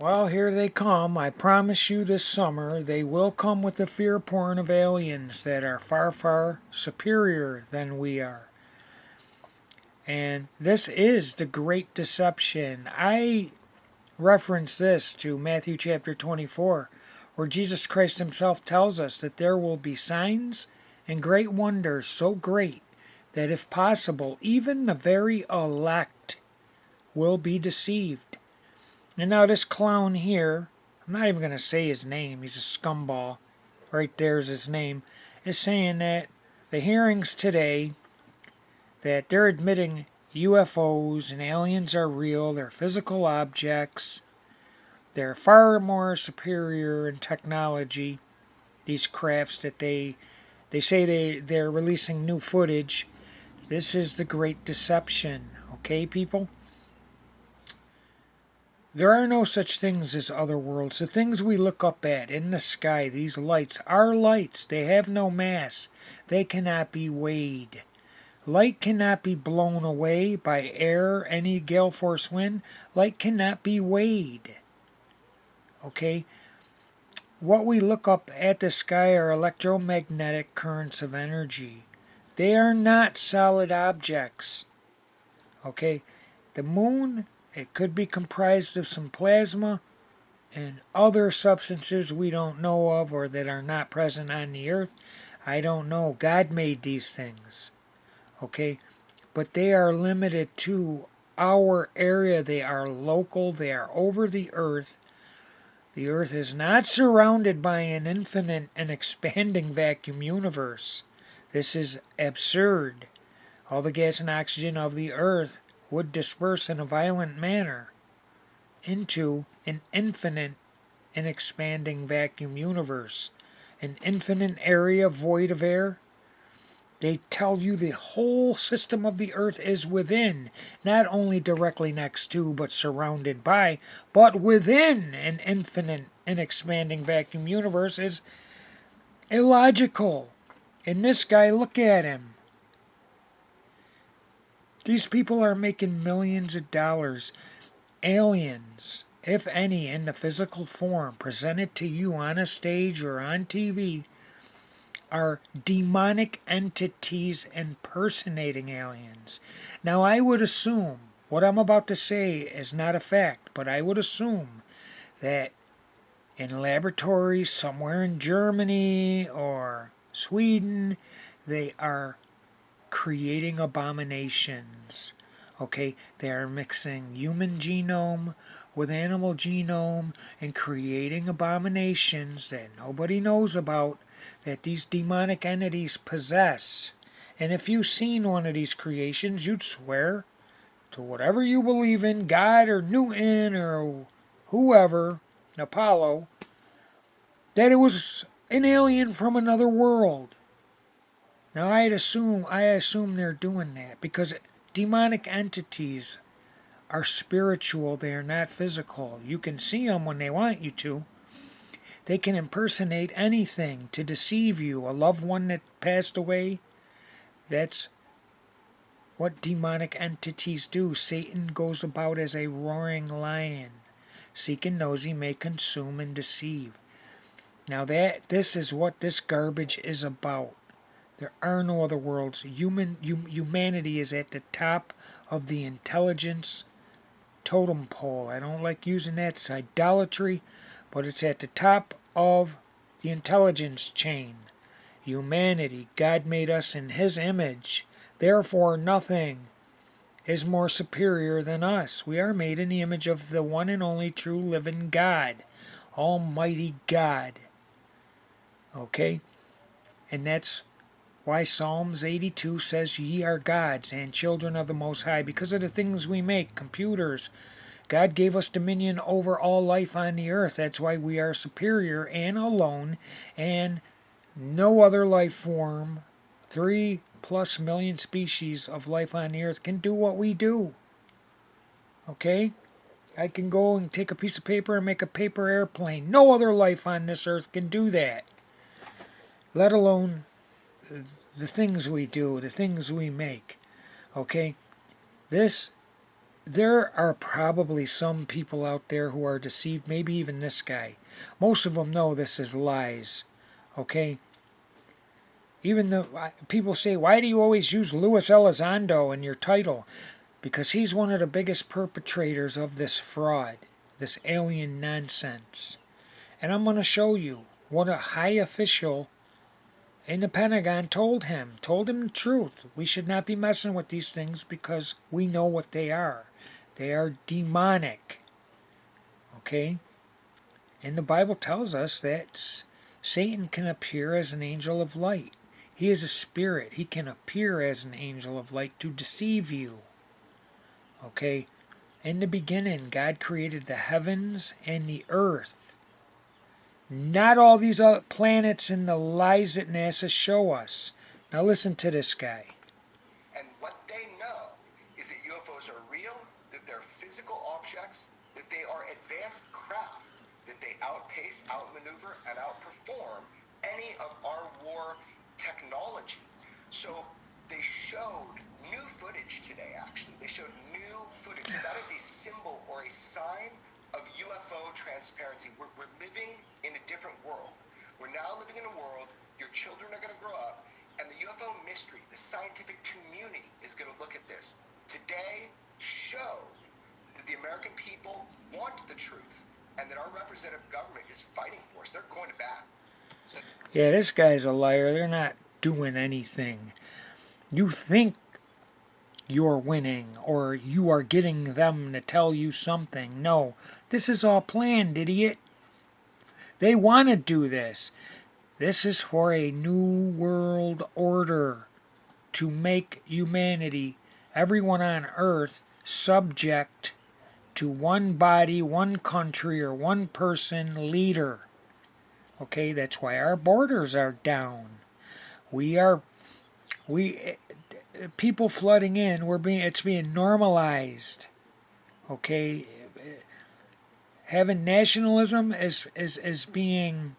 Well, here they come. I promise you this summer they will come with the fear porn of aliens that are far, far superior than we are. And this is the great deception. I reference this to Matthew chapter 24, where Jesus Christ himself tells us that there will be signs and great wonders so great that if possible, even the very elect will be deceived. And now this clown here, I'm not even going to say his name, he's a scumball. Right there's his name, is saying that the hearings today, that they're admitting UFOs and aliens are real, they're physical objects, they're far more superior in technology, these crafts that they say they're releasing new footage. This is the great deception, okay, people? There are no such things as other worlds. The things we look up at in the sky, these lights, are lights. They have no mass. They cannot be weighed. Light cannot be blown away by air, any gale force wind. Light cannot be weighed. Okay? What we look up at the sky are electromagnetic currents of energy. They are not solid objects. Okay? The moon, it could be comprised of some plasma and other substances we don't know of or that are not present on the earth. I don't know. God made these things. Okay? But they are limited to our area. They are local. They are over the earth. The earth is not surrounded by an infinite and expanding vacuum universe. This is absurd. All the gas and oxygen of the earth would disperse in a violent manner into an infinite and expanding vacuum universe, an infinite area void of air. They tell you the whole system of the earth is within, not only directly next to, but surrounded by, but within an infinite and expanding vacuum universe is illogical. And this guy, look at him. These people are making millions of dollars. Aliens, if any, in the physical form presented to you on a stage or on TV, are demonic entities impersonating aliens. Now, I would assume, what I'm about to say is not a fact, but I would assume that in laboratories somewhere in Germany or Sweden, they are creating abominations. Okay, they are mixing human genome with animal genome and creating abominations that nobody knows about, that these demonic entities possess. And if you've seen one of these creations, you'd swear to whatever you believe in, God or Newton or whoever, Apollo, that it was an alien from another world. Now I assume they're doing that because demonic entities are spiritual, they are not physical. You can see them when they want you to. They can impersonate anything to deceive you. A loved one that passed away, that's what demonic entities do. Satan goes about as a roaring lion, seeking those he may consume and deceive. Now this is what this garbage is about. There are no other worlds. Humanity is at the top of the intelligence totem pole. I don't like using that. It's idolatry, but it's at the top of the intelligence chain. Humanity. God made us in His image. Therefore, nothing is more superior than us. We are made in the image of the one and only true living God. Almighty God. Okay? And that's why Psalms 82 says, "Ye are gods and children of the Most High," because of the things we make, computers. God gave us dominion over all life on the earth. That's why we are superior and alone, and no other life form, 3+ million species of life on the earth, can do what we do. Okay? I can go and take a piece of paper and make a paper airplane. No other life on this earth can do that. Let alone the things we do, the things we make. Okay? This there are probably some people out there who are deceived, maybe even this guy. Most of them know this is lies. Okay? Even the people say, why do you always use Louis Elizondo in your title? Because he's one of the biggest perpetrators of this fraud, this alien nonsense. And I'm going to show you what a high official in the Pentagon told him the truth. We should not be messing with these things because we know what they are. They are demonic. Okay? And the Bible tells us that Satan can appear as an angel of light. He is a spirit. He can appear as an angel of light to deceive you. Okay? In the beginning, God created the heavens and the earth. Not all these other planets and the lies that NASA show us. Now listen to this guy. And what they know is that UFOs are real, that they're physical objects, that they are advanced craft, that they outpace, outmaneuver, and outperform any of our war technology. So they showed new footage today, actually. They showed new footage. That is a symbol or a sign of UFO transparency. We're living in a different world. We're now living in a world, your children are going to grow up, and the UFO mystery, the scientific community is going to look at this. Today showed that the American people want the truth and that our representative government is fighting for us. They're going to bat. Yeah, this guy's a liar. They're not doing anything. You think you're winning or you are getting them to tell you something. No, this is all planned, idiot. They want to do this. This is for a new world order to make humanity, everyone on earth, subject to one body, one country, or one person leader. Okay, that's why our borders are down. We people flooding in, it's being normalized. Okay, having nationalism is being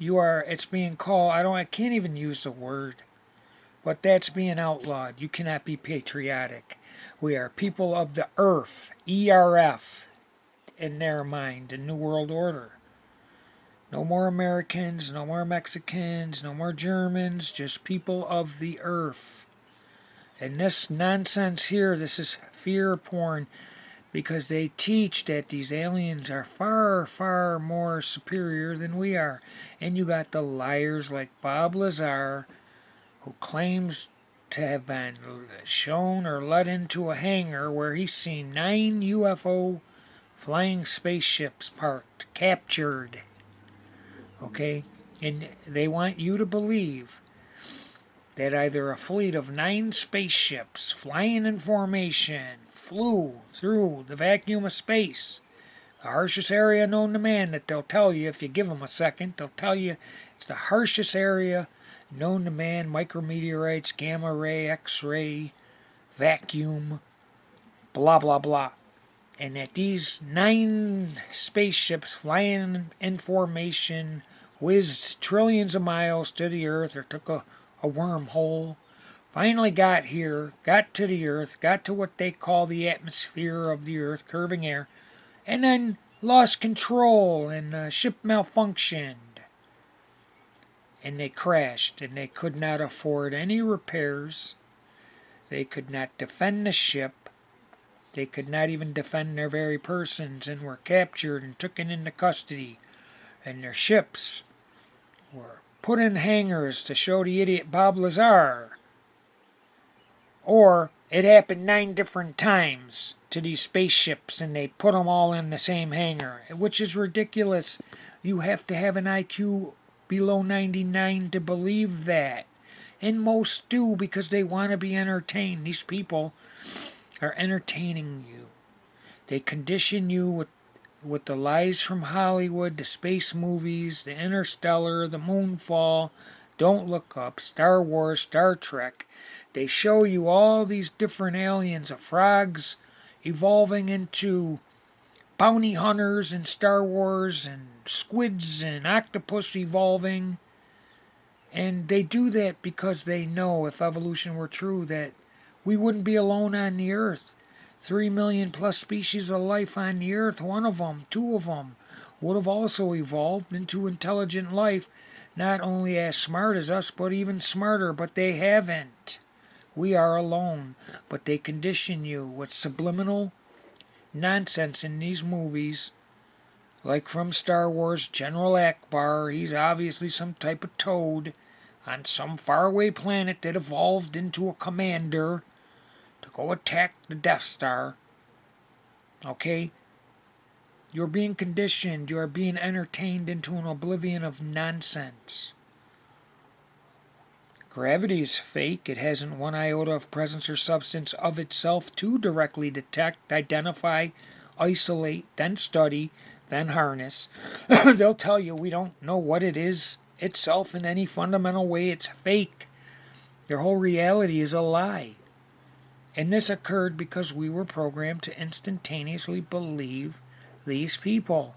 it's being called, I can't even use the word, but that's being outlawed. You cannot be patriotic. We are people of the earth, ERF, in their mind, the New World Order. No more Americans, no more Mexicans, no more Germans, just people of the earth. And this nonsense here, this is fear porn, because they teach that these aliens are far, far more superior than we are. And you got the liars like Bob Lazar, who claims to have been shown or led into a hangar where he's seen 9 UFO flying spaceships parked, captured. Okay? And they want you to believe that either a fleet of 9 spaceships flying in formation flew through the vacuum of space, the harshest area known to man, that they'll tell you, if you give them a second, they'll tell you it's the harshest area known to man, micrometeorites, gamma ray, X-ray, vacuum, blah, blah, blah. And that these 9 spaceships flying in formation whizzed trillions of miles to the Earth or took a wormhole, finally got here, got to the Earth, got to what they call the atmosphere of the Earth, curving air, and then lost control and the ship malfunctioned. And they crashed, and they could not afford any repairs. They could not defend the ship. They could not even defend their very persons, and were captured and taken into custody. And their ships were put in hangars to show the idiot Bob Lazar. Or it happened 9 different times to these spaceships, and they put them all in the same hangar, which is ridiculous. You have to have an IQ below 99 to believe that. And most do, because they want to be entertained. These people are entertaining you. They condition you with the lies from Hollywood, the space movies, the Interstellar, the Moonfall, Don't Look Up, Star Wars, Star Trek. They show you all these different aliens of frogs evolving into bounty hunters in Star Wars, and squids and octopus evolving. And they do that because they know, if evolution were true, that we wouldn't be alone on the earth. 3 million plus species of life on the earth, one of them, two of them, would have also evolved into intelligent life, not only as smart as us, but even smarter, but they haven't. We are alone, but they condition you with subliminal nonsense in these movies, like from Star Wars, General Akbar. He's obviously some type of toad on some faraway planet that evolved into a commander to go attack the Death Star. Okay? You're being conditioned, you are being entertained into an oblivion of nonsense. Gravity is fake. It hasn't one iota of presence or substance of itself to directly detect, identify, isolate, then study, then harness. They'll tell you we don't know what it is itself in any fundamental way. It's fake. Their whole reality is a lie. And this occurred because we were programmed to instantaneously believe these people,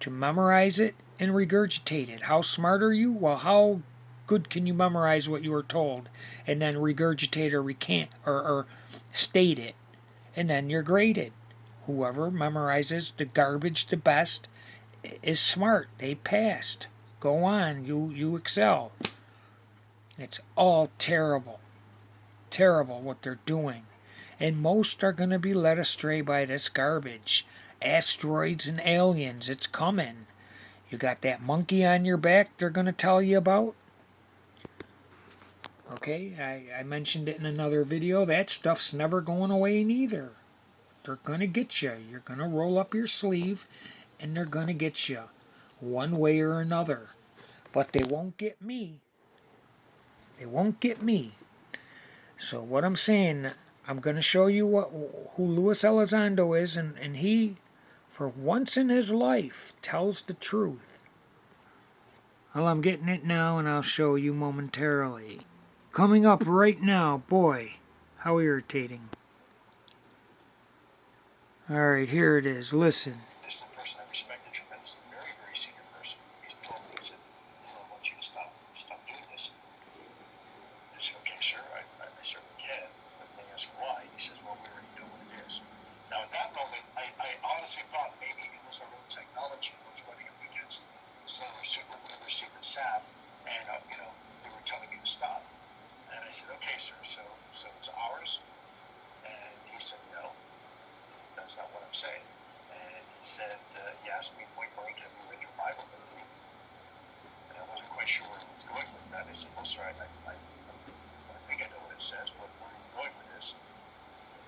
to memorize it and regurgitate it. How smart are you? Well, how good can you memorize what you were told and then regurgitate or recant or state it? And then you're graded. Whoever memorizes the garbage the best is smart. They passed. Go on. You excel. It's all terrible. Terrible what they're doing. And most are going to be led astray by this garbage. Asteroids and aliens. It's coming. You got that monkey on your back they're going to tell you about? Okay, I mentioned it in another video. That stuff's never going away neither. They're going to get you. You're going to roll up your sleeve and they're going to get you one way or another. But they won't get me. They won't get me. So what I'm saying, I'm going to show you who Luis Elizondo is, and he, for once in his life, tells the truth. Well, I'm getting it now, and I'll show you momentarily. Coming up right now, boy, how irritating. Alright, here it is. Listen. This is a person I respected tremendously, very, very senior person. He's told me, he said, I want you to stop doing this. I said, okay, sir, I certainly can. But they asked why. He says, well, we already know what it is. Now, at that moment, I honestly thought maybe it was our own technology was running up against some super sap, and, they were telling me to stop. And I said, okay, sir, so it's ours? And he said, no, that's not what I'm saying. And he said, he asked me point blank, have you read your Bible lately? And I wasn't quite sure where he was going with that. I said, well, sir, I think I know what it says, but where are you going with this?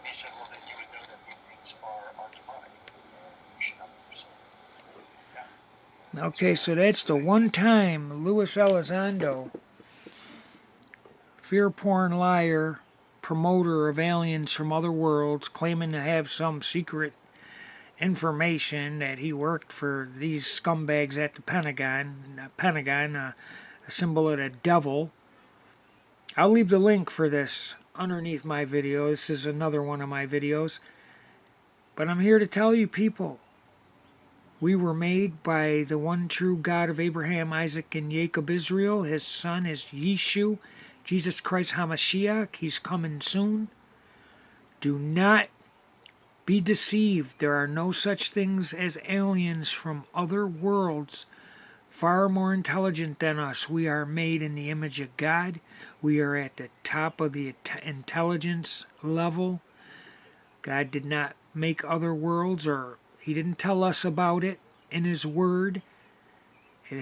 And he said, well, then you would know that these things are demonic, and you should not do so. Yeah. Okay, so that's the one time Luis Elizondo, fear porn liar, promoter of aliens from other worlds, claiming to have some secret information that he worked for these scumbags at the Pentagon, a symbol of the devil. I'll leave the link for this underneath my video. This is another one of my videos. But I'm here to tell you people, we were made by the one true God of Abraham, Isaac, and Jacob Israel. His son is Yeshu, Jesus Christ HaMashiach. He's coming soon. Do not be deceived. There are no such things as aliens from other worlds, far more intelligent than us. We are made in the image of God. We are at the top of the intelligence level. God did not make other worlds, or He didn't tell us about it in His Word. And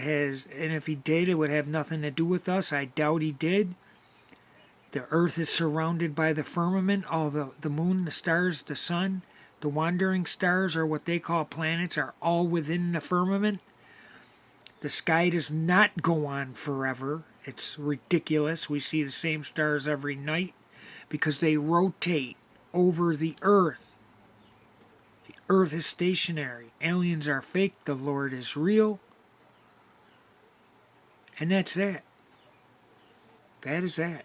if He did, it would have nothing to do with us. I doubt He did. The earth is surrounded by the firmament. All the moon, the stars, the sun, the wandering stars, or what they call planets, are all within the firmament. The sky does not go on forever. It's ridiculous. We see the same stars every night because they rotate over the earth. The earth is stationary. Aliens are fake. The Lord is real. And that's that. That is that.